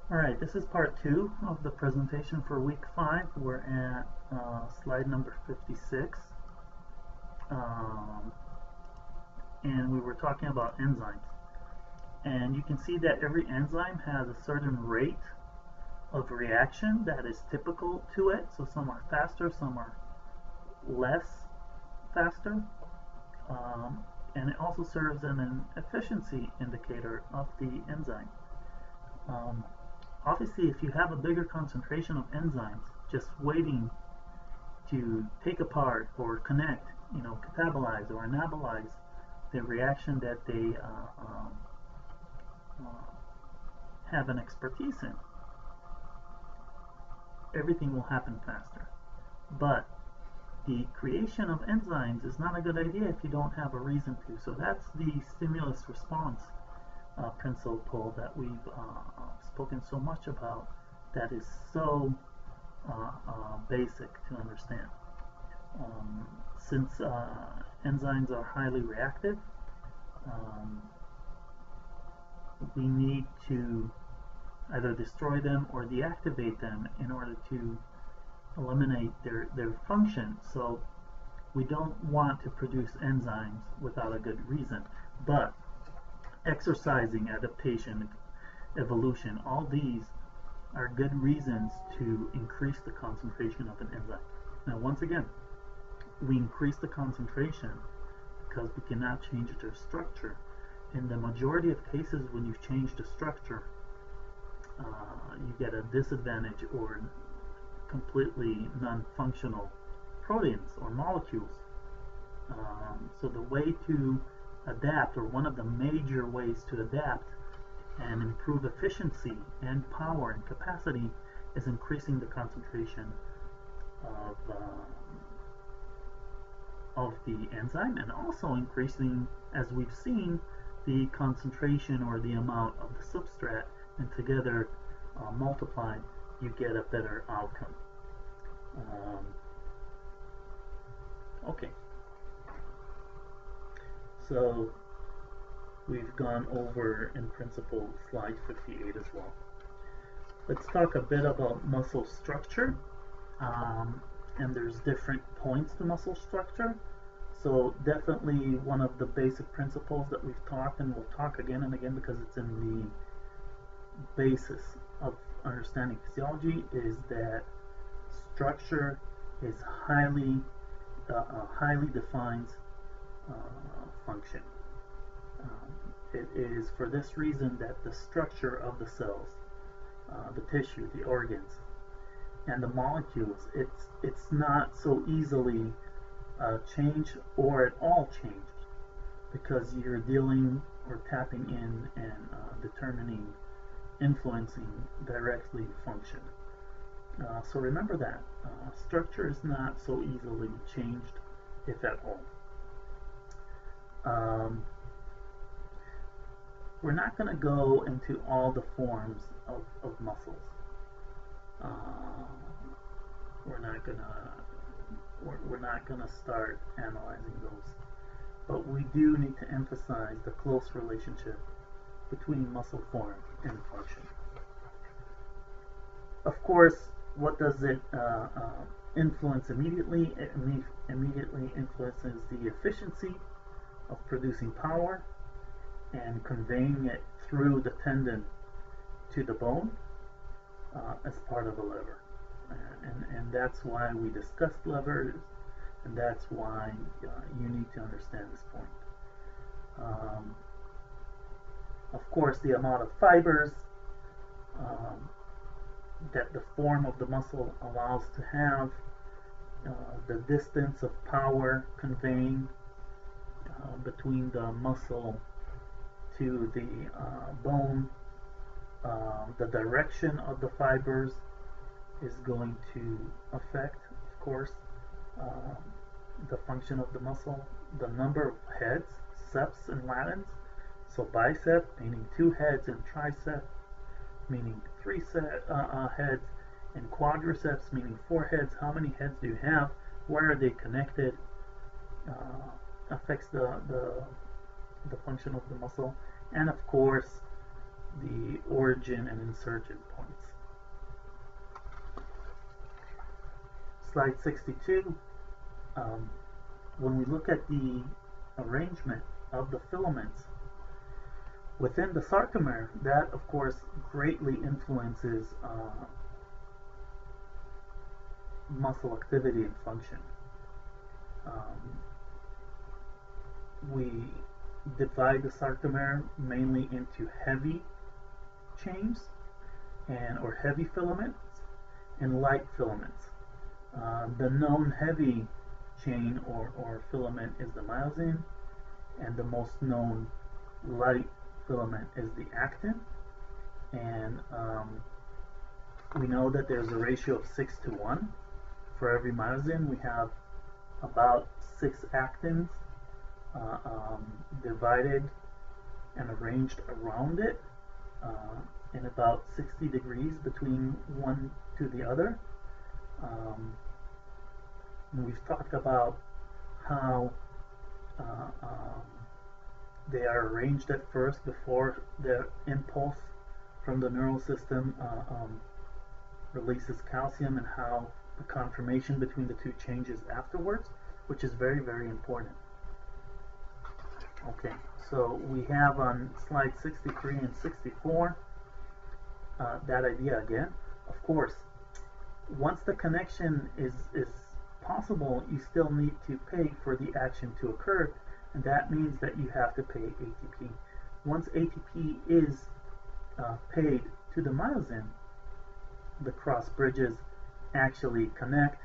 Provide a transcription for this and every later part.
Alright, this is part 2 of the presentation for week 5. We're at slide number 56. Um, and we were talking about enzymes. And you can see that every enzyme has a certain rate of reaction that is typical to it. So some are faster, some are less faster. And it also serves as an efficiency indicator of the enzyme. Obviously, if you have a bigger concentration of enzymes just waiting to take apart or connect, catabolize or anabolize the reaction that they have an expertise in, everything will happen faster. But the creation of enzymes is not a good idea if you don't have a reason to. So that's the stimulus response principle that we've spoken so much about, that is so basic to understand. Since enzymes are highly reactive, we need to either destroy them or deactivate them in order to eliminate their function. So we don't want to produce enzymes without a good reason. But exercising, adaptation, evolution, all these are good reasons to increase the concentration of an enzyme. Now, once again, we increase the concentration because we cannot change their structure. In the majority of cases, when you change the structure, you get a disadvantage or completely non-functional proteins or molecules. So the way to adapt, or one of the major ways to adapt and improve efficiency and power and capacity, is increasing the concentration of the enzyme, and also increasing, as we've seen, the concentration or the amount of the substrate, and together multiplied, you get a better outcome. Okay, so we've gone over in principle slide 58 as well. Let's talk a bit about muscle structure. And there's different points to muscle structure. So definitely one of the basic principles that we've talked, and we'll talk again and again because it's in the basis of understanding physiology, is that structure is highly defines function. It is for this reason that the structure of the cells, the tissue, the organs, and the molecules, it's not so easily changed or at all changed, because you're dealing or tapping in and determining, influencing directly function. So remember that structure is not so easily changed, if at all. We're not going to go into all the forms of muscles. We're not gonna start analyzing those, but we do need to emphasize the close relationship between muscle form and function. Of course, what does it influence immediately? It immediately influences the efficiency of producing power and conveying it through the tendon to the bone as part of a lever. And that's why we discussed levers, and that's why you need to understand this point. Of course, the amount of fibers that the form of the muscle allows to have, the distance of power conveying between the muscle to the bone, the direction of the fibers is going to affect, of course, the function of the muscle, the number of heads, seps and latens. So bicep meaning 2 heads, and tricep meaning 3 heads, and quadriceps meaning 4 heads. How many heads do you have? Where are they connected? Affects the function of the muscle. And of course, the origin and insertion points. Slide 62, when we look at the arrangement of the filaments within the sarcomere, that of course greatly influences muscle activity and function. We divide the sarcomere mainly into heavy chains or heavy filaments and light filaments. The known heavy chain or filament is the myosin, and the most known light filament is the actin. And we know that there's a ratio of 6:1. For every myosin, we have about 6 actins divided and arranged around it in about 60 degrees between one to the other. We've talked about how they are arranged at first before the impulse from the neural system releases calcium, and how the conformation between the two changes afterwards, which is very, very important. Okay, so we have on slide 63 and 64 that idea again. Of course, once the connection is possible, you still need to pay for the action to occur, and that means that you have to pay ATP. Once ATP is paid to the myosin, the cross bridges actually connect,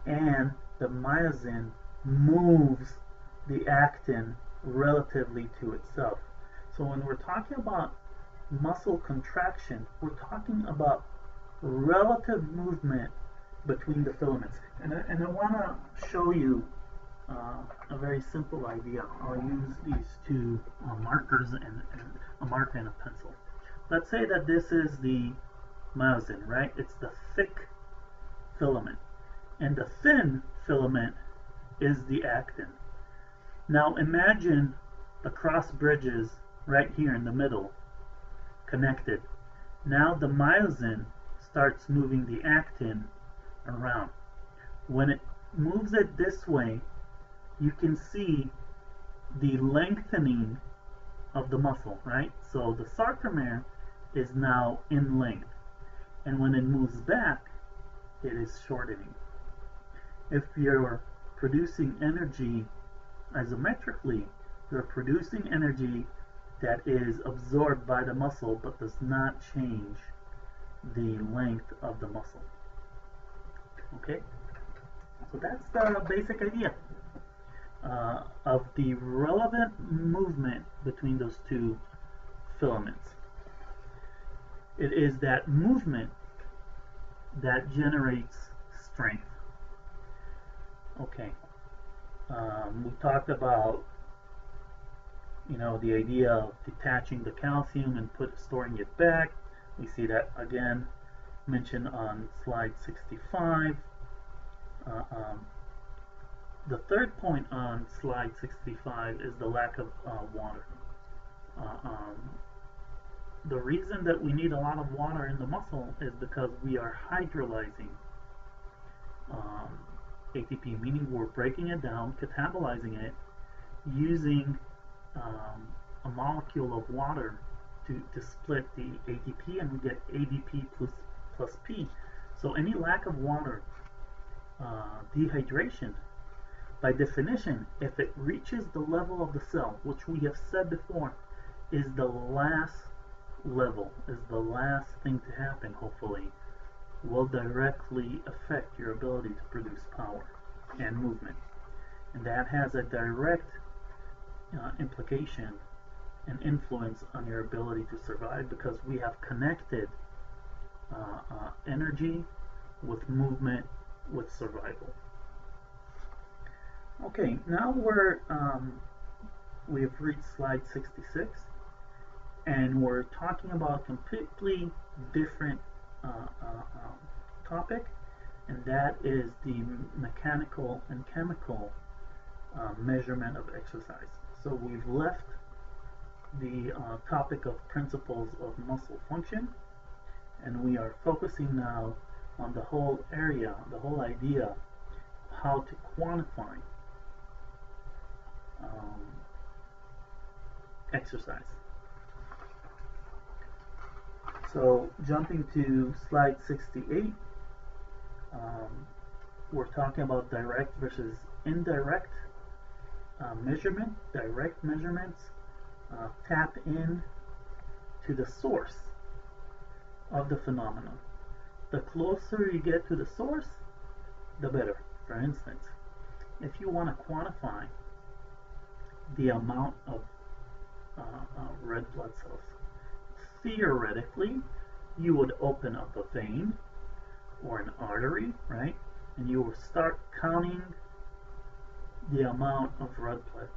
and the myosin moves the actin relatively to itself. So when we're talking about muscle contraction, we're talking about relative movement between the filaments. And I want to show you a very simple idea. I'll use these two markers and a marker and a pencil. Let's say that this is the myosin, right? It's the thick filament, and the thin filament is the actin. Now imagine the cross bridges right here in the middle connected. Now the myosin starts moving the actin around. When it moves it this way, you can see the lengthening of the muscle, right? So the sarcomere is now in length, and when it moves back, it is shortening. If you're producing energy isometrically, you're producing energy that is absorbed by the muscle but does not change the length of the muscle. Okay, so that's the basic idea of the relevant movement between those two filaments. It is that movement that generates strength. Okay, we talked about, the idea of detaching the calcium and storing it back. We see that again mentioned on slide 65. The third point on slide 65 is the lack of water. The reason that we need a lot of water in the muscle is because we are hydrolyzing ATP, meaning we're breaking it down, catabolizing it, using a molecule of water to split the ATP, and we get ADP plus P. So any lack of water, dehydration, by definition, if it reaches the level of the cell, which we have said before is the last level, is the last thing to happen, hopefully, will directly affect your ability to produce power and movement. And that has a direct implication and influence on your ability to survive, because we have connected energy with movement with survival. Okay, now we've reached slide 66, and we're talking about a completely different topic, and that is the mechanical and chemical measurement of exercise. So we've left the topic of principles of muscle function, and we are focusing now on the whole area, the whole idea, how to quantify um, exercise. So jumping to slide 68, we're talking about direct versus indirect measurement. Direct measurements tap in to the source of the phenomenon. The closer you get to the source, the better. For instance, if you want to quantify the amount of red blood cells, theoretically, you would open up a vein or an artery, right? And you will start counting the amount of red blood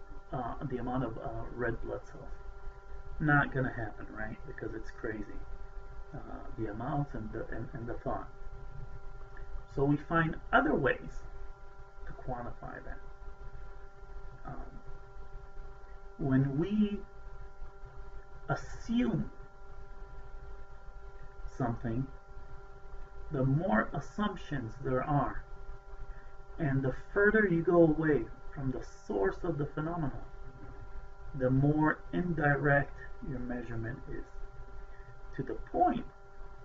cells. Not gonna happen, right? Because it's crazy. The amounts and the thought. So we find other ways to quantify that. When we assume something, the more assumptions there are, and the further you go away from the source of the phenomenon, the more indirect your measurement is, to the point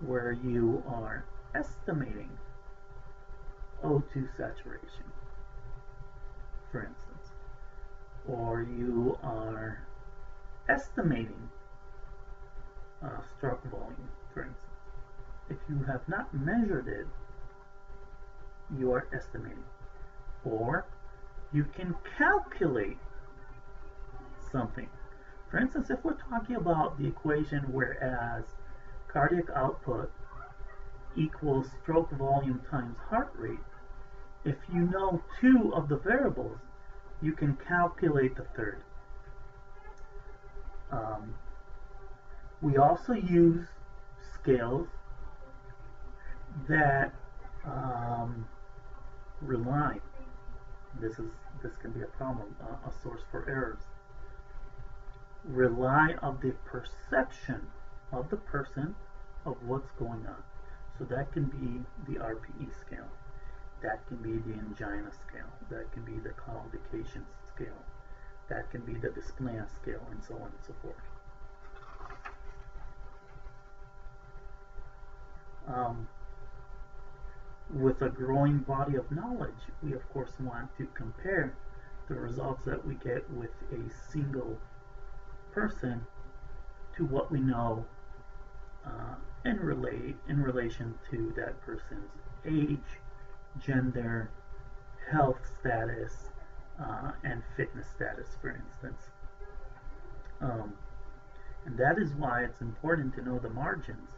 where you are estimating O2 saturation, for instance, or you are estimating stroke volume, for instance. If you have not measured it, you are estimating. Or you can calculate something. For instance, if we're talking about the equation whereas cardiac output equals stroke volume times heart rate, if you know two of the variables, you can calculate the third. We also use scales that rely, this can be a problem, a source for errors, rely on the perception of the person of what's going on. So that can be the RPE scale, that can be the angina scale, that can be the claudication scale, that can be the dyspnea scale, and so on and so forth. With a growing body of knowledge, we of course want to compare the results that we get with a single person to what we know in relation to that person's age, gender, health status, and fitness status, for instance. And that is why it's important to know the margins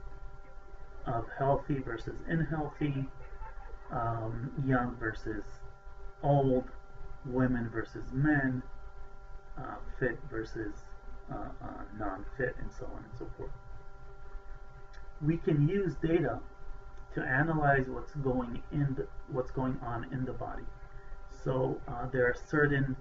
of healthy versus unhealthy, young versus old, women versus men, fit versus non-fit, and so on and so forth. We can use data to analyze what's going on in the body. So there are certain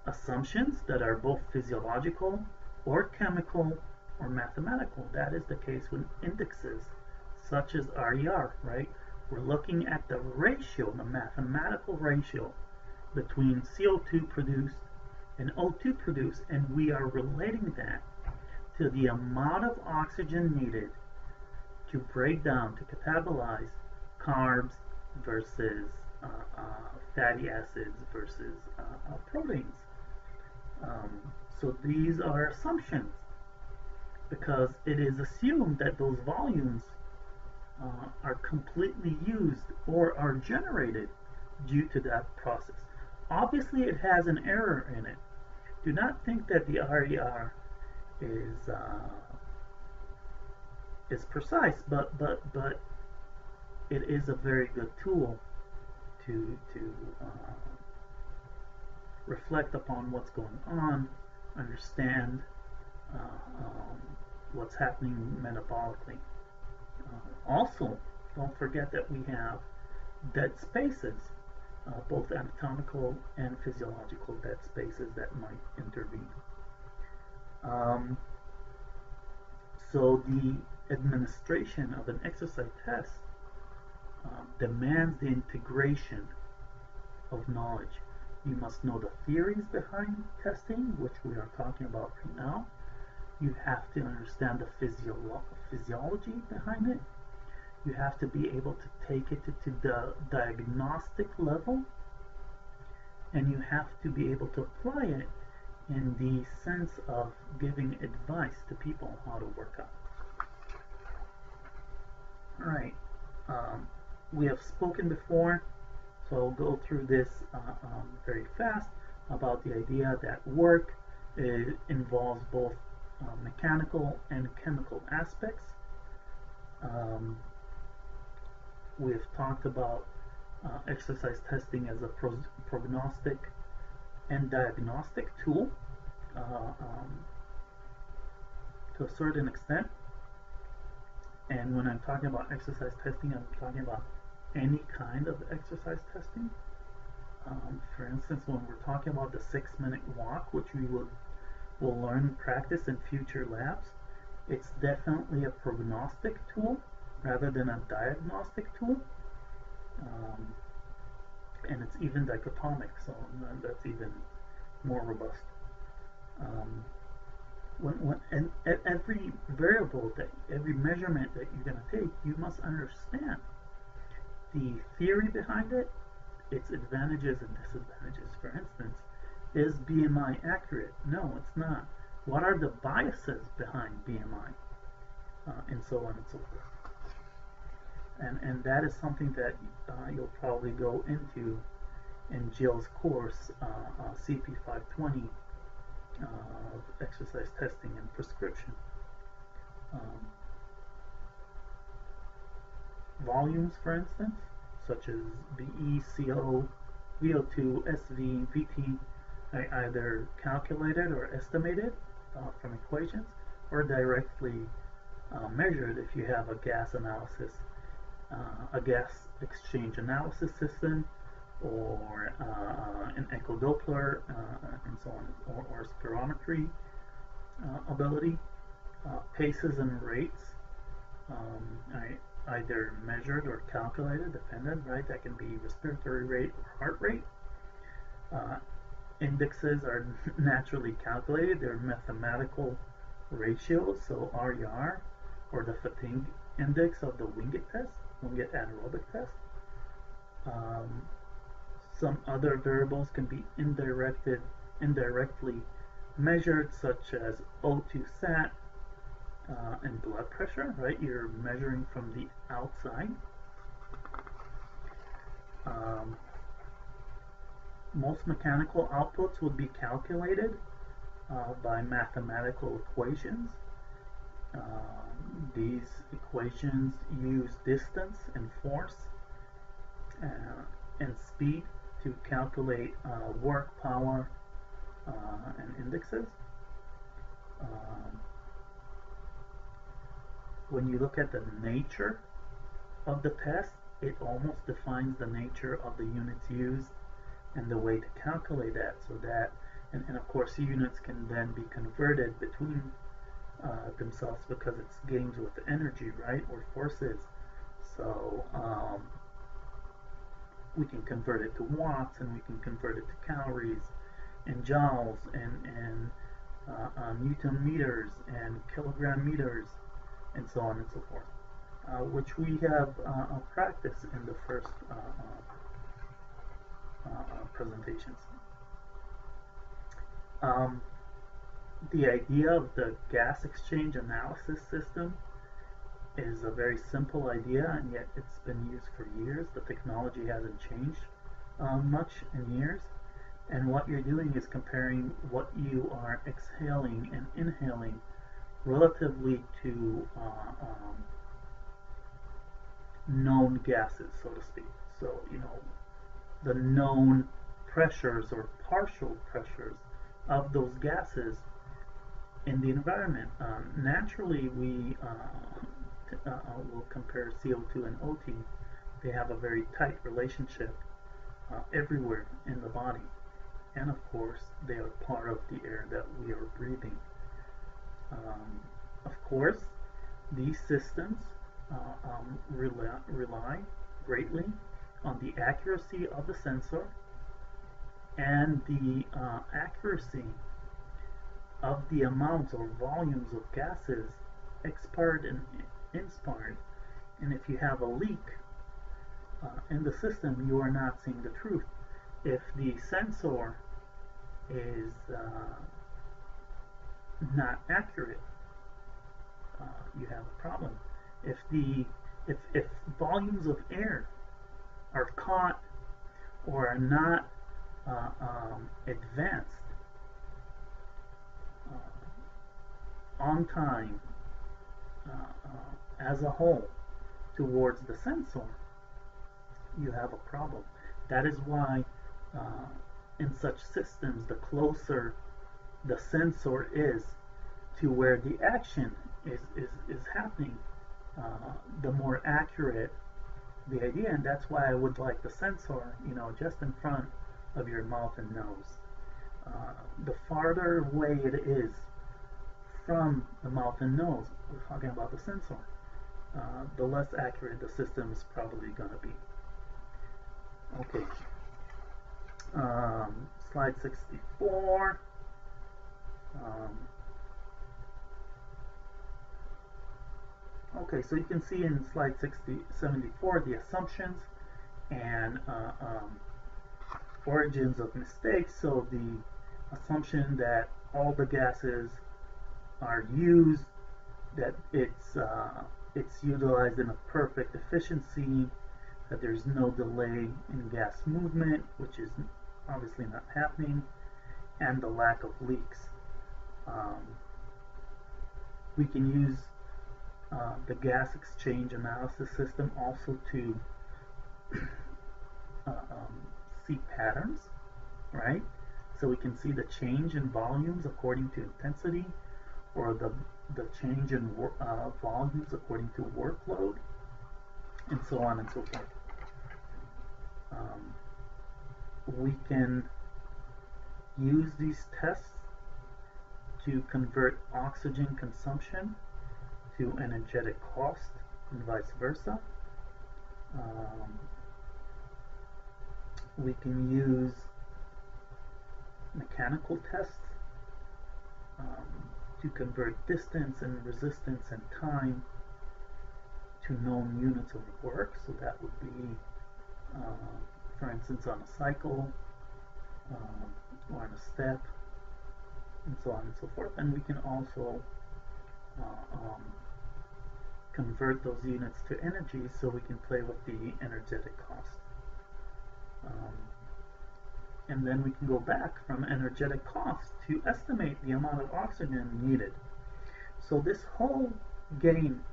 assumptions that are both physiological or chemical or mathematical. That is the case with indexes such as RER, right? We're looking at the ratio, the mathematical ratio between CO2 produced and O2 produced, and we are relating that to the amount of oxygen needed to break down, to catabolize carbs versus fatty acids versus proteins. So these are assumptions because it is assumed that those volumes are completely used or are generated due to that process. Obviously, it has an error in it. Do not think that the RER is precise, but it is a very good tool to reflect upon what's going on, understand what's happening metabolically. Also, don't forget that we have dead spaces, both anatomical and physiological dead spaces that might intervene. Um, so the administration of an exercise test demands the integration of knowledge. You must know the theories behind testing, which we are talking about right now. You have to understand the physiology behind it. You have to be able to take it to the diagnostic level, and you have to be able to apply it in the sense of giving advice to people how to work out. All right, we have spoken before, so I'll go through this very fast about the idea that work involves both mechanical and chemical aspects. We have talked about exercise testing as a prognostic and diagnostic tool to a certain extent. And when I'm talking about exercise testing, I'm talking about any kind of exercise testing. For instance, when we're talking about the 6-minute walk, which we will learn and practice in future labs, it's definitely a prognostic tool rather than a diagnostic tool. And it's even dichotomic, so that's even more robust. And every variable, every measurement that you're going to take, you must understand the theory behind it, its advantages and disadvantages. For instance, is BMI accurate? No, it's not. What are the biases behind BMI? And so on and so forth. And that is something that you'll probably go into in Jill's course, CP 520, exercise testing and prescription. Volumes, for instance, such as VE, CO, VO2, SV, VT, are either calculated or estimated from equations, or directly measured if you have a gas analysis, a gas exchange analysis system, or an echo Doppler, and so on, or spirometry ability. Paces and rates, either measured or calculated, dependent, right? That can be respiratory rate or heart rate. Indexes are naturally calculated. They're mathematical ratios, so RER, or the fatigue index of the Wingate test, Wingate aerobic test. Some other variables can be indirectly measured, such as O2 sat and blood pressure, right? You're measuring from the outside. Most mechanical outputs would be calculated by mathematical equations. These equations use distance and force and speed to calculate work, power, and indexes. When you look at the nature of the test, it almost defines the nature of the units used and the way to calculate that, so that, and of course units can then be converted between themselves because it's games with energy, right, or forces. So we can convert it to watts, and we can convert it to calories and joules and Newton meters and kilogram meters, and so on and so forth, which we have practiced in the first presentations. The idea of the gas exchange analysis system is a very simple idea, and yet it's been used for years. The technology hasn't changed much in years, and what you're doing is comparing what you are exhaling and inhaling relatively to known gases, so to speak. So, the known pressures or partial pressures of those gases in the environment. Naturally, we will compare CO2 and O2. They have a very tight relationship everywhere in the body, and of course they are part of the air that we are breathing. Of course, these systems rely greatly on the accuracy of the sensor and the accuracy of the amounts or volumes of gases expired and inspired. And if you have a leak in the system, you are not seeing the truth. If the sensor is not accurate, you have a problem. If volumes of air are caught or are not advanced on time as a whole towards the sensor, you have a problem. That is why in such systems, the closer the sensor is to where the action is happening, the more accurate the idea. And that's why I would like the sensor, just in front of your mouth and nose. The farther away it is from the mouth and nose, we're talking about the sensor, the less accurate the system is probably going to be. Okay. Slide 64. Okay, so you can see in slide 74 the assumptions and origins of mistakes. So the assumption that all the gases are used, that it's utilized in a perfect efficiency, that there's no delay in gas movement, which is obviously not happening, and the lack of leaks. We can use the gas exchange analysis system also to see patterns, right? So we can see the change in volumes according to intensity, or the change in volumes according to workload, and so on and so forth. We can use these tests to convert oxygen consumption to energetic cost and vice versa. We can use mechanical tests to convert distance and resistance and time to known units of work. So that would be, for instance, on a cycle or on a step, and so on and so forth. And we can also convert those units to energy, so we can play with the energetic cost. And then we can go back from energetic cost to estimate the amount of oxygen needed. So this whole game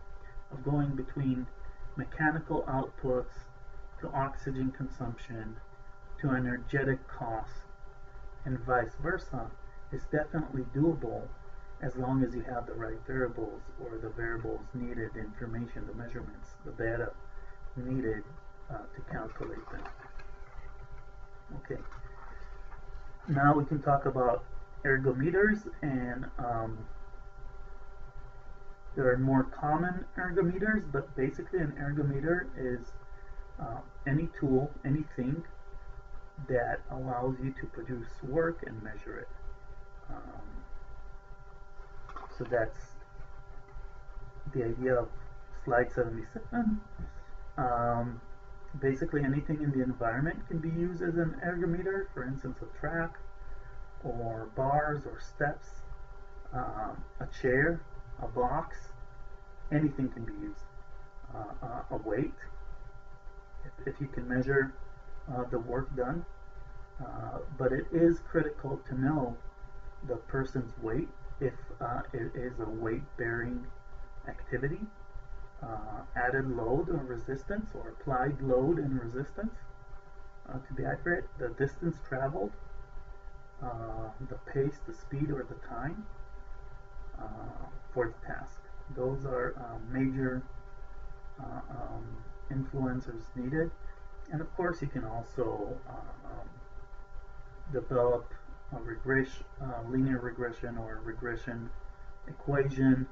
of going between mechanical outputs to oxygen consumption to energetic cost and vice versa is definitely doable, as long as you have the right variables, or the variables needed, the information, the measurements, the data needed to calculate them. Okay. Now we can talk about ergometers, and there are more common ergometers, but basically an ergometer is any tool, anything that allows you to produce work and measure it. So that's the idea of slide 77. Basically anything in the environment can be used as an ergometer, for instance a track, or bars, or steps, a chair, a box, anything can be used. A weight, if you can measure the work done, but it is critical to know the person's weight if it is a weight-bearing activity. Added load or resistance, or applied load and resistance to be accurate, the distance traveled, the pace, the speed, or the time for the task. Those are major influencers needed. And of course you can also develop a linear regression or regression equation,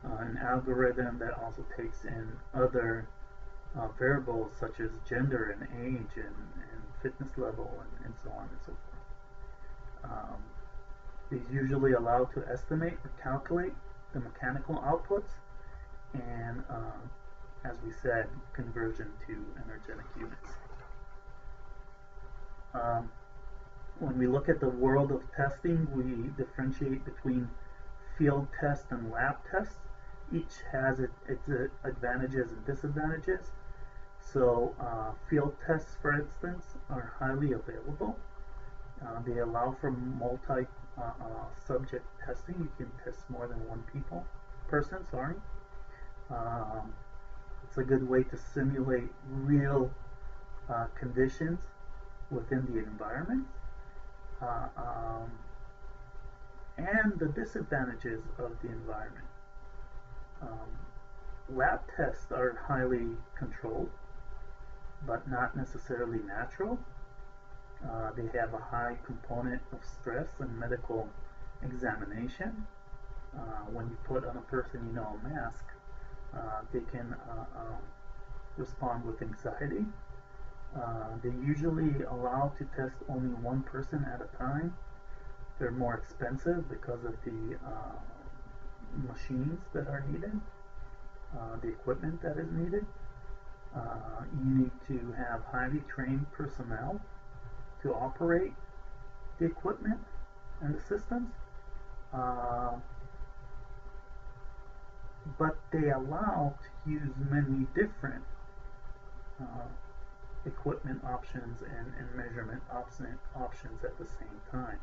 an algorithm that also takes in other variables such as gender and age and fitness level and so on and so forth. These usually allow to estimate or calculate the mechanical outputs and, as we said, conversion to energetic units. When we look at the world of testing, we differentiate between field tests and lab tests. Each has its advantages and disadvantages. So field tests, for instance, are highly available. They allow for multi-subject testing. You can test more than one person. It's a good way to simulate real conditions within the environment. And the disadvantages of the environment. Lab tests are highly controlled, but not necessarily natural. They have a high component of stress and medical examination. When you put on a person, a mask, they can respond with anxiety. They usually allow to test only one person at a time. They're more expensive because of the machines that are needed, the equipment that is needed. You need to have highly trained personnel to operate the equipment and the systems, but they allow to use many different equipment options and measurement options at the same time.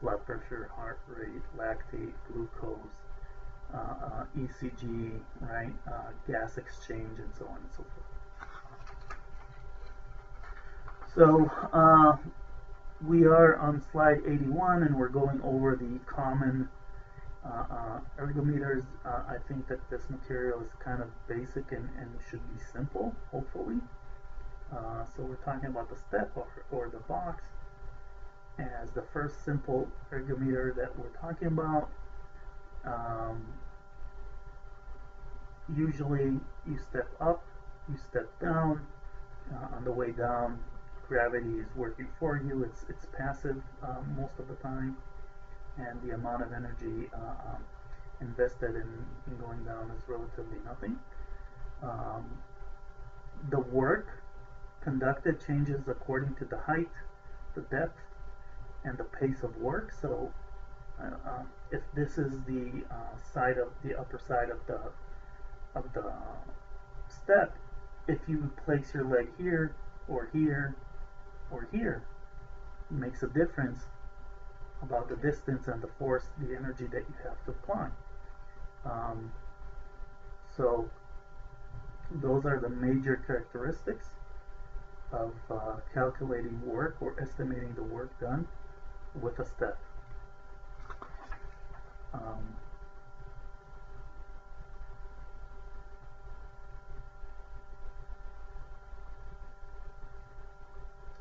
Blood pressure, heart rate, lactate, glucose, ECG, right, gas exchange, and so on and so forth. So we are on slide 81, and we're going over the common ergometers. I think that this material is kind of basic and should be simple, hopefully. So we're talking about the step or the box as the first simple ergometer that we're talking about. Usually you step up, you step down. On the way down, gravity is working for you. It's passive most of the time, and the amount of energy invested in going down is relatively nothing. The work conducted changes according to the height, the depth, and the pace of work. So if this is the upper side of the step, if you place your leg here or here or here, it makes a difference about the distance and the force, the energy that you have to apply. So those are the major characteristics of calculating work or estimating the work done with a step.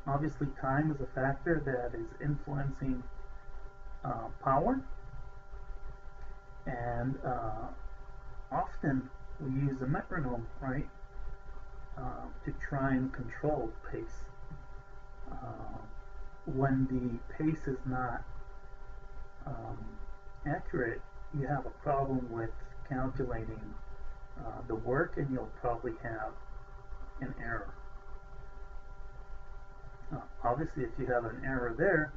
Obviously, time is a factor that is influencing power, and often we use a metronome, right, to try and control pace. When the pace is not accurate, you have a problem with calculating the work, and you'll probably have an error. Obviously, if you have an error there,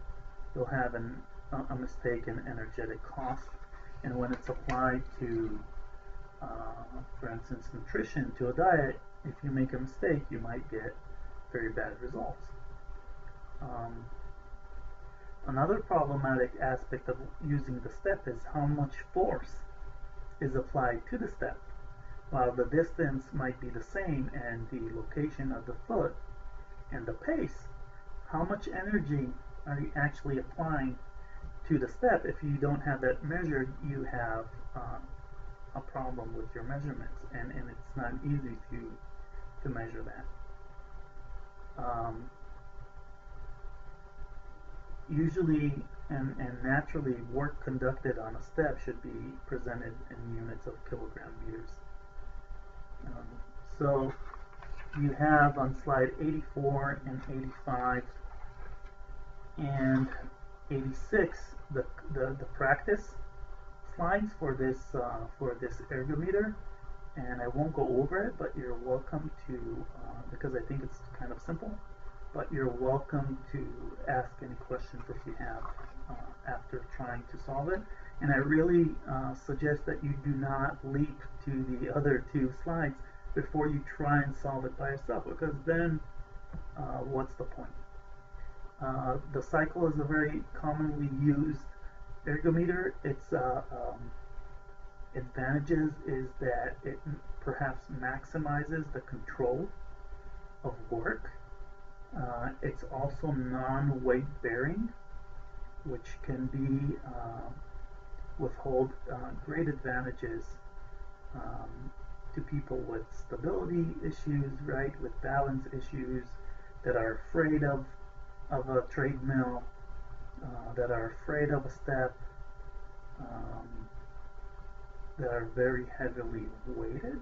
you'll have a mistake in energetic cost, and when it's applied to, for instance, nutrition, to a diet, if you make a mistake, you might get very bad results. Another problematic aspect of using the step is how much force is applied to the step. While the distance might be the same and the location of the foot and the pace, how much energy are you actually applying to the step? If you don't have that measured, you have a problem with your measurements, and it's not easy to measure that. usually and naturally work conducted on a step should be presented in units of kilogram meters. So you have on slide 84 and 85 and 86 the practice slides for this ergometer, and I won't go over it, but you're welcome to, because I think it's kind of simple, but you're welcome to ask any questions if you have after trying to solve it. And I really suggest that you do not leap to the other two slides before you try and solve it by yourself, because then what's the point? The cycle is a very commonly used ergometer. Its advantages is that it perhaps maximizes the control of work. It's also non-weight bearing, which can be withhold great advantages to people with stability issues, right, with balance issues, that are afraid of a treadmill, that are afraid of a step, that are very heavily weighted.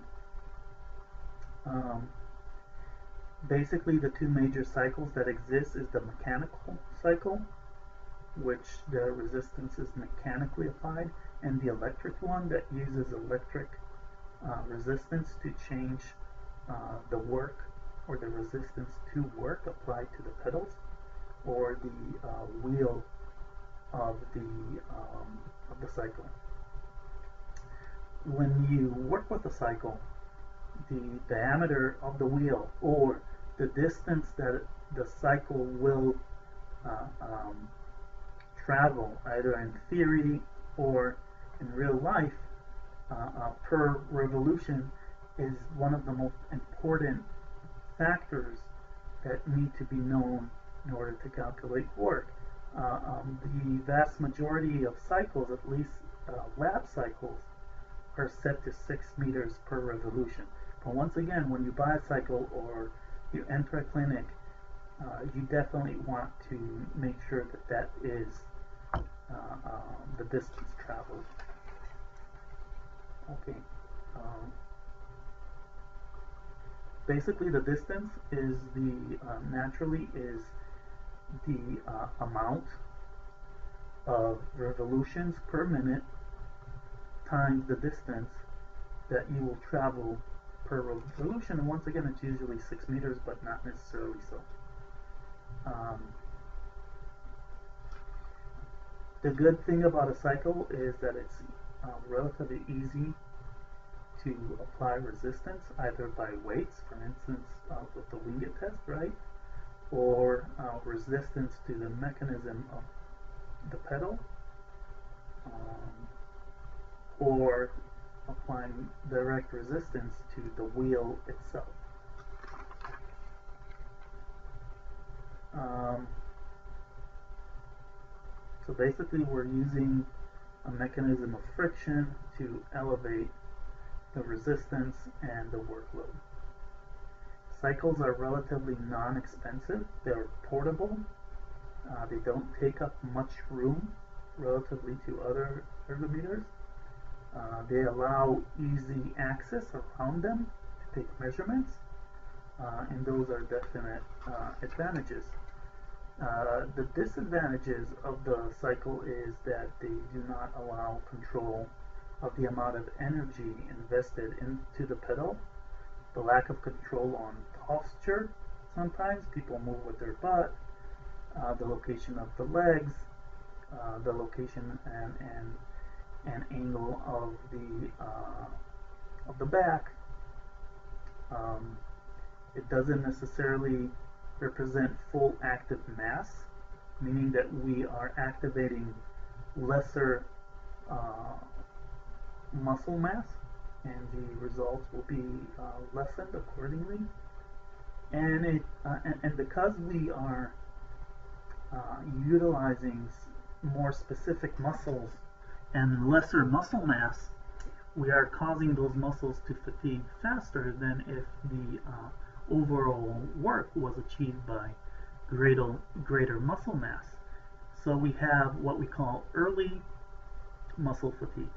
Basically, the two major cycles that exist is the mechanical cycle, which the resistance is mechanically applied, and the electric one that uses electric resistance to change the work or the resistance to work applied to the pedals or the wheel of the cycle. When you work with a cycle, the diameter of the wheel or the distance that the cycle will travel, either in theory or in real life, per revolution, is one of the most important factors that need to be known in order to calculate work. The vast majority of cycles, at least lab cycles, are set to 6 meters per revolution. But once again, when you buy a cycle or you enter a clinic, you definitely want to make sure that that is the distance traveled. Okay. Basically, the distance is naturally is the amount of revolutions per minute times the distance that you will travel per revolution. And once again, it's usually 6 meters, but not necessarily so. The good thing about a cycle is that it's relatively easy to apply resistance, either by weights, for instance, with the Wingate test, right? Or resistance to the mechanism of the pedal, or applying direct resistance to the wheel itself. So basically, we're using a mechanism of friction to elevate the resistance and the workload. Cycles are relatively non-expensive. They're portable. They don't take up much room relatively to other ergometers. They allow easy access around them to take measurements, and those are definite advantages. The disadvantages of the cycle is that they do not allow control of the amount of energy invested into the pedal, the lack of control on posture. Sometimes people move with their butt, the location of the legs, the location and angle of the back. It doesn't necessarily represent full active mass, meaning that we are activating lesser muscle mass, and the results will be lessened accordingly. And because we are utilizing more specific muscles and lesser muscle mass, we are causing those muscles to fatigue faster than if the overall work was achieved by greater muscle mass. So we have what we call early muscle fatigue.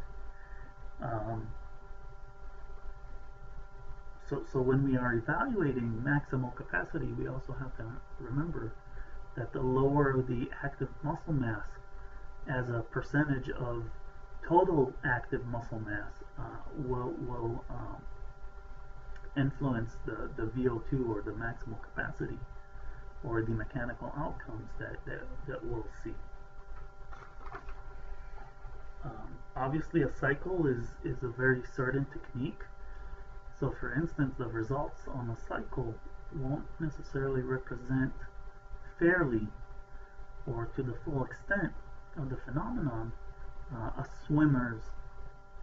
So when we are evaluating maximal capacity, we also have to remember that the lower the active muscle mass as a percentage of total active muscle mass will influence the VO2 or the maximal capacity or the mechanical outcomes that we'll see. Obviously, a cycle is a very certain technique. So for instance, the results on a cycle won't necessarily represent fairly or to the full extent of the phenomenon a swimmer's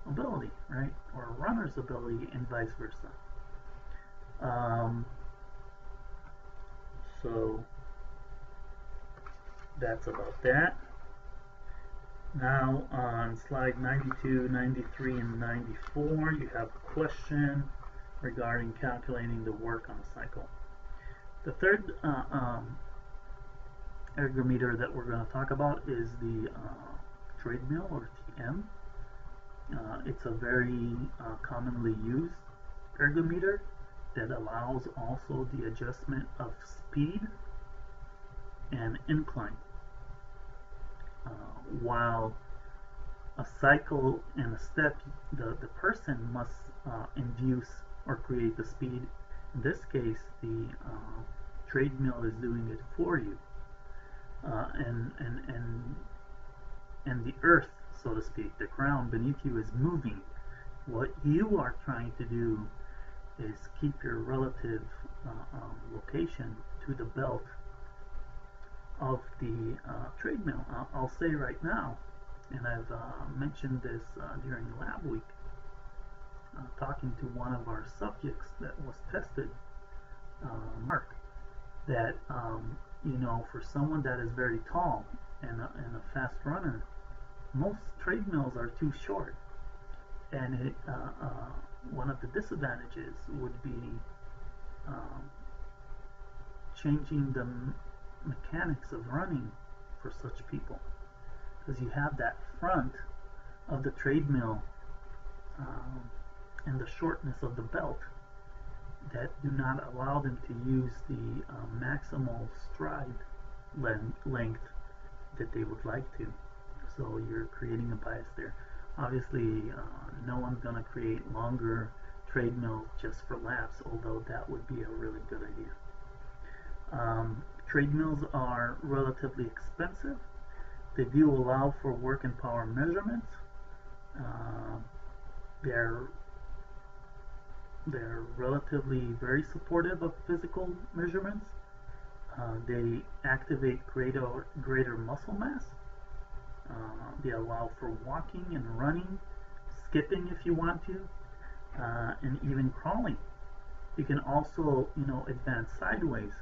ability, right? Or a runner's ability and vice versa. So that's about that. Now on slide 92, 93, and 94, you have a question regarding calculating the work on a cycle. The third ergometer that we're going to talk about is the treadmill or TM. It's a very commonly used ergometer that allows also the adjustment of speed and incline. While a cycle and a step, the person must induce or create the speed. In this case, the treadmill is doing it for you, and the earth, so to speak, the ground beneath you is moving. What you are trying to do is keep your relative location to the belt of the treadmill. I'll say right now, and I've mentioned this during lab week, talking to one of our subjects that was tested, Mark, that you know, for someone that is very tall and a fast runner, most treadmills are too short, and one of the disadvantages would be changing the mechanics of running for such people, because you have that front of the treadmill and the shortness of the belt that do not allow them to use the maximal stride length that they would like to. So you're creating a bias there. Obviously, no one's going to create longer treadmills just for laps, although that would be a really good idea. Treadmills are relatively expensive. They do allow for work and power measurements. They're relatively very supportive of physical measurements. They activate greater muscle mass. They allow for walking and running, skipping if you want to, and even crawling. You can also, you know, advance sideways.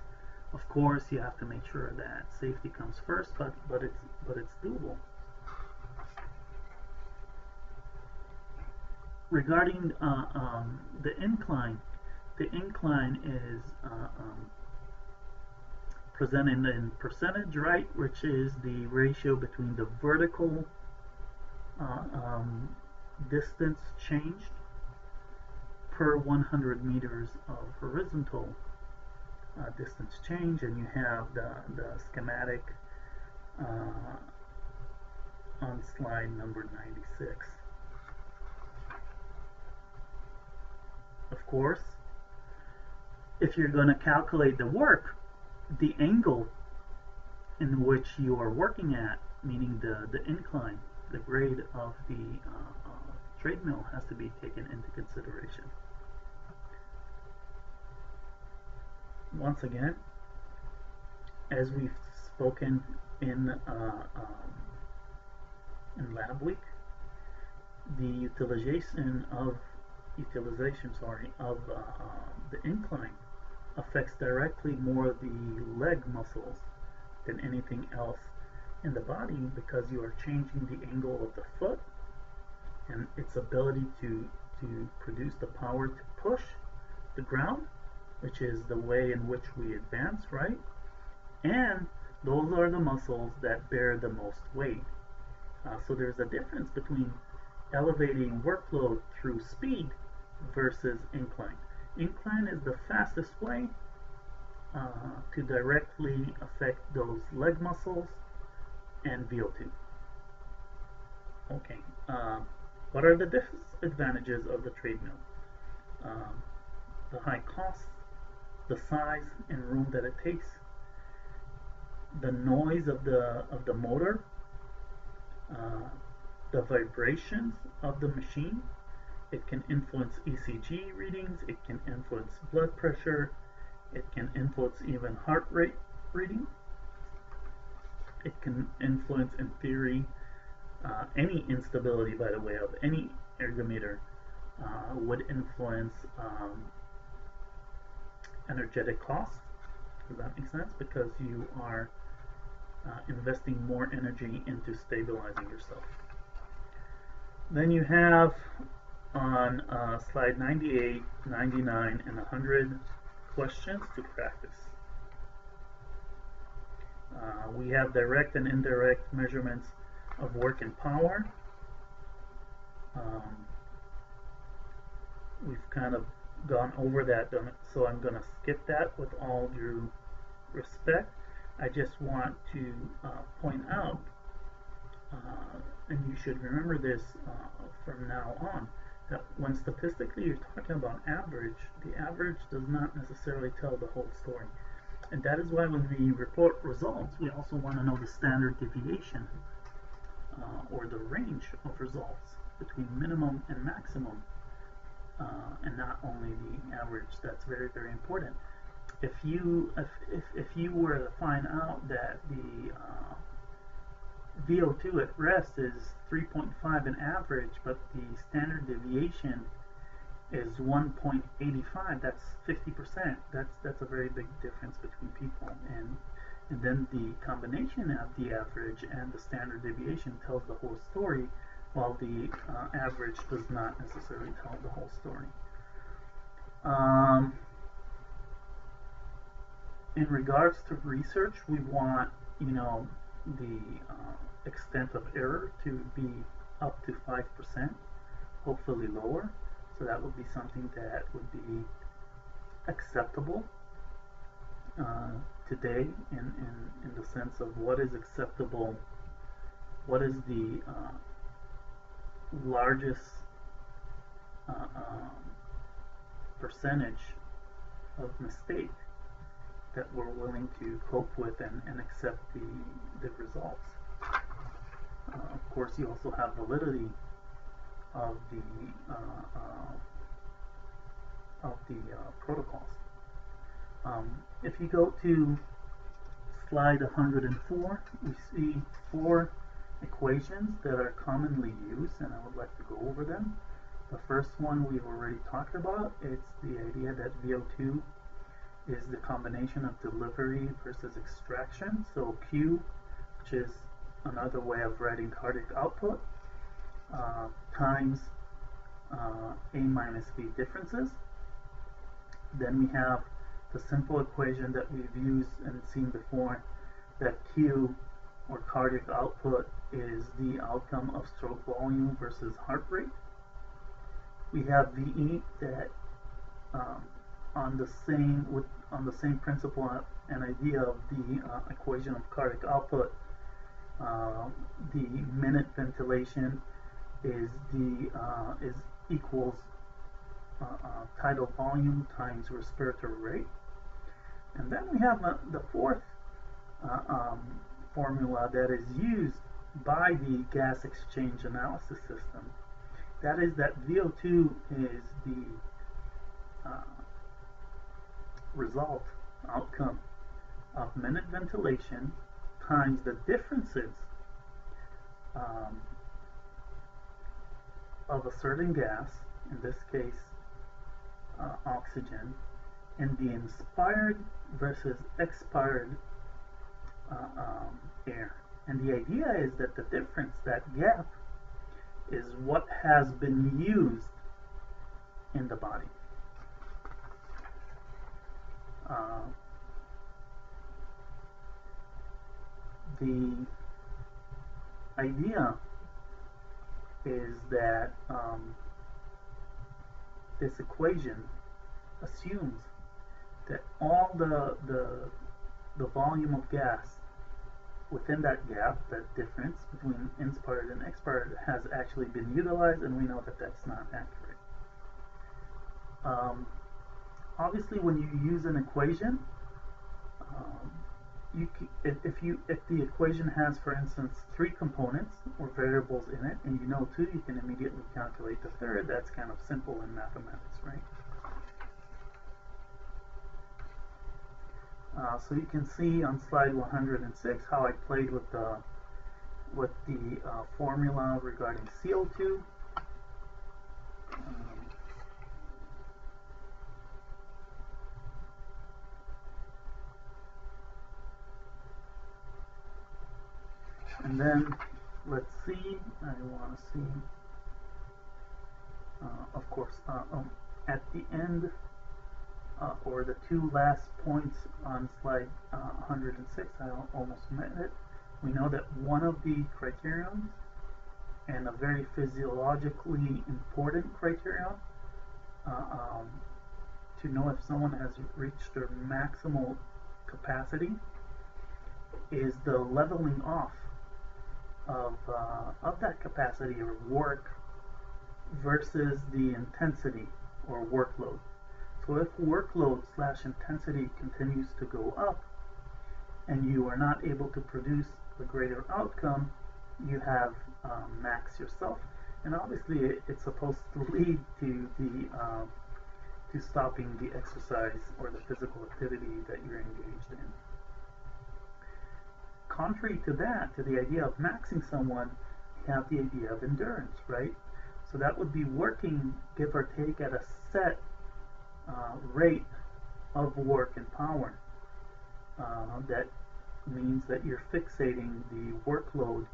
Of course, you have to make sure that safety comes first, but it's doable. Regarding the incline is presented in percentage, right, which is the ratio between the vertical distance changed per 100 meters of horizontal distance change, and you have the schematic on slide number 96. Of course, if you're going to calculate the work, the angle in which you are working at, meaning the incline, the grade of the treadmill, has to be taken into consideration. Once again, as we've spoken in lab week, the utilization of the incline affects directly more the leg muscles than anything else in the body, because you are changing the angle of the foot and its ability to produce the power to push the ground, which is the way in which we advance, right? And Those are the muscles that bear the most weight. So there's a difference between elevating workload through speed versus incline. Incline is the fastest way to directly affect those leg muscles and VO2. Okay, what are the disadvantages of the treadmill? The high cost, the size and room that it takes, the noise of the motor, the vibrations of the machine. It can influence ECG readings, it can influence blood pressure, it can influence even heart rate reading. It can influence, in theory, any instability, by the way, of any ergometer would influence energetic costs. Does that make sense? Because you are investing more energy into stabilizing yourself. Then you have on slide 98, 99, and 100 questions to practice. We have direct and indirect measurements of work and power. We've kind of gone over that, so I'm going to skip that with all due respect. I just want to point out, and you should remember this from now on, that when statistically you're talking about average, the average does not necessarily tell the whole story. And that is why when we report results, we also want to know the standard deviation or the range of results between minimum and maximum, and not only the average. That's very, very important. If you were to find out that the VO2 at rest is 3.5 in average, but the standard deviation is 1.85, that's 50%. That's a very big difference between people, and then the combination of the average and the standard deviation tells the whole story, while the average does not necessarily tell the whole story. In regards to research, we want, the extent of error to be up to 5%, hopefully lower. So that would be something that would be acceptable today in the sense of what is acceptable, what is the largest percentage of mistake that we're willing to cope with and accept the results. Of course, you also have validity of the protocols. If you go to slide 104, we see 4 equations that are commonly used, and I would like to go over them. The first one we've already talked about. It's the idea that VO2 is the combination of delivery versus extraction. So Q, which is another way of writing cardiac output, times A minus V differences. Then we have the simple equation that we've used and seen before, that Q, or cardiac output, is the outcome of stroke volume versus heart rate. We have VE that on the same principle and idea of the equation of cardiac output, the minute ventilation is equals tidal volume times respiratory rate. And then we have the fourth formula that is used by the gas exchange analysis system. That is that VO2 is the result, outcome of minute ventilation times the differences of a certain gas, in this case oxygen, and the inspired versus expired air. And the idea is that the difference, that gap, is what has been used in the body. the idea is that this equation assumes that all the volume of gas within that gap, that difference between inspired and expired, has actually been utilized, and we know that that's not accurate. Obviously, when you use an equation, if the equation has, for instance, 3 components or variables in it, and you know 2, you can immediately calculate the third. That's kind of simple in mathematics, right? So you can see on slide 106 how I played with the formula regarding CO2. And then let's see, I want to see, of course, at the end, or the 2 last points on slide 106, I almost met it. We know that one of the criterions, and a very physiologically important criterion, to know if someone has reached their maximal capacity, is the leveling off of that capacity or work versus the intensity or workload. So if workload / intensity continues to go up and you are not able to produce a greater outcome, you have maxed yourself, and obviously it's supposed to lead to to stopping the exercise or the physical activity that you're engaged in. Contrary to that, to the idea of maxing someone, you have the idea of endurance, right? So that would be working, give or take, at a set rate of work and power. That means that you're fixating the workload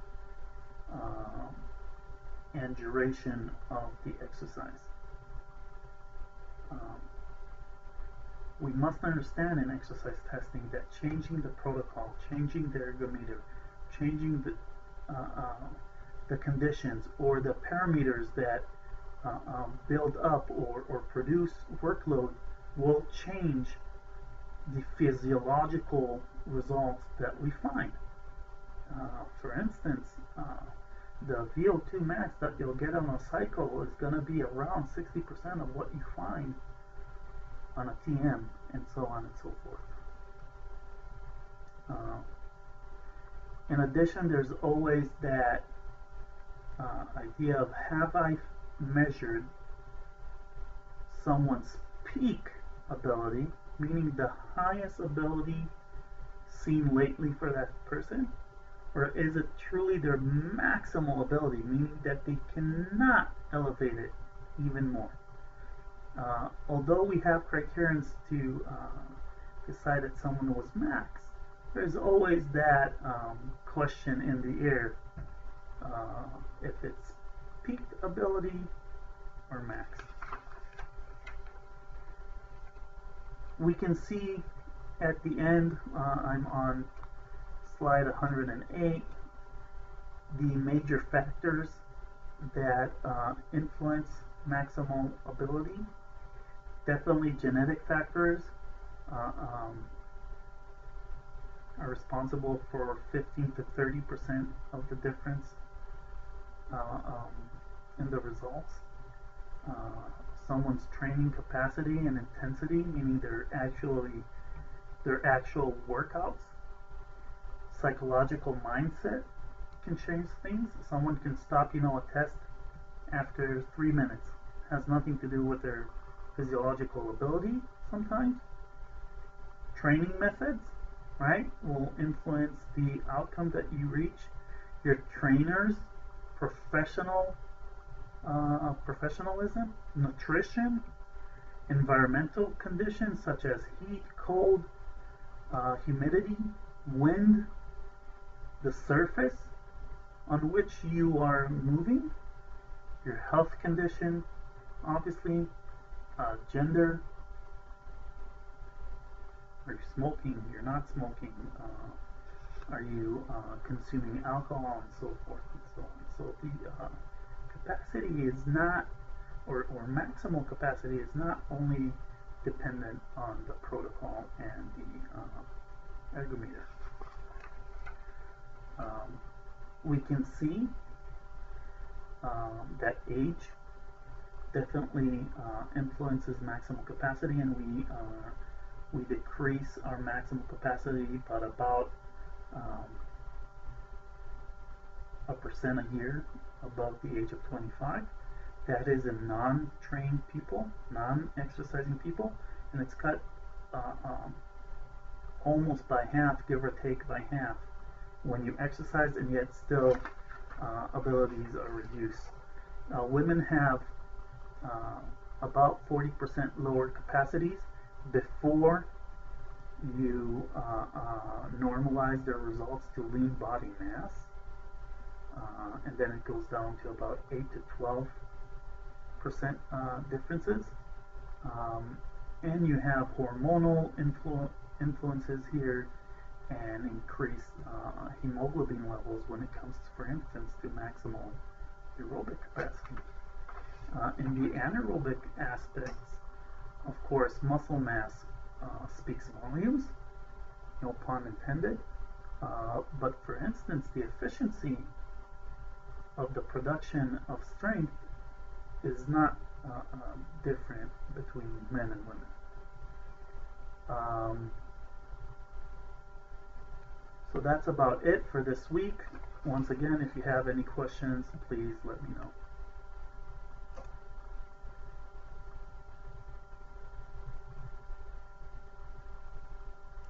and duration of the exercise. We must understand in exercise testing that changing the protocol, changing the ergometer, changing the conditions or the parameters that build up or produce workload will change the physiological results that we find. For instance, the VO2 max that you'll get on a cycle is going to be around 60% of what you find on a TM, and so on and so forth. In addition, there's always that idea of, have I measured someone's peak ability, meaning the highest ability seen lately for that person, or is it truly their maximal ability, meaning that they cannot elevate it even more? Although we have criterions to decide that someone was max, there's always that question in the air, if it's peak ability or max. We can see at the end, I'm on slide 108, the major factors that influence maximal ability. Definitely genetic factors are responsible for 15 to 30% of the difference in the results. Someone's training capacity and intensity, meaning their actual workouts. Psychological mindset can change things. Someone can stop, a test after 3 minutes. Has nothing to do with their physiological ability sometimes. Training methods, right, will influence the outcome that you reach. Your trainer's professionalism, nutrition, environmental conditions such as heat, cold, humidity, wind, the surface on which you are moving, your health condition, obviously, gender, are you smoking, you're not smoking, Are you consuming alcohol, and so forth and so on. So the capacity is not, or maximal capacity is not only dependent on the protocol and the ergometer. We can see that age definitely influences maximal capacity, and we decrease our maximal capacity by about 1% a year above the age of 25. That is in non-trained people, non-exercising people, and it's cut almost by half, give or take by half, when you exercise, and yet still abilities are reduced. Women have about 40% lower capacities before you normalize their results to lean body mass, and then it goes down to about 8 to 12% differences. And you have hormonal influences here, and increased hemoglobin levels when it comes, for instance, to maximal aerobic capacity. In the anaerobic aspects, of course, muscle mass speaks volumes, no pun intended, but for instance, the efficiency of the production of strength is not different between men and women. So that's about it for this week. Once again, if you have any questions, please let me know.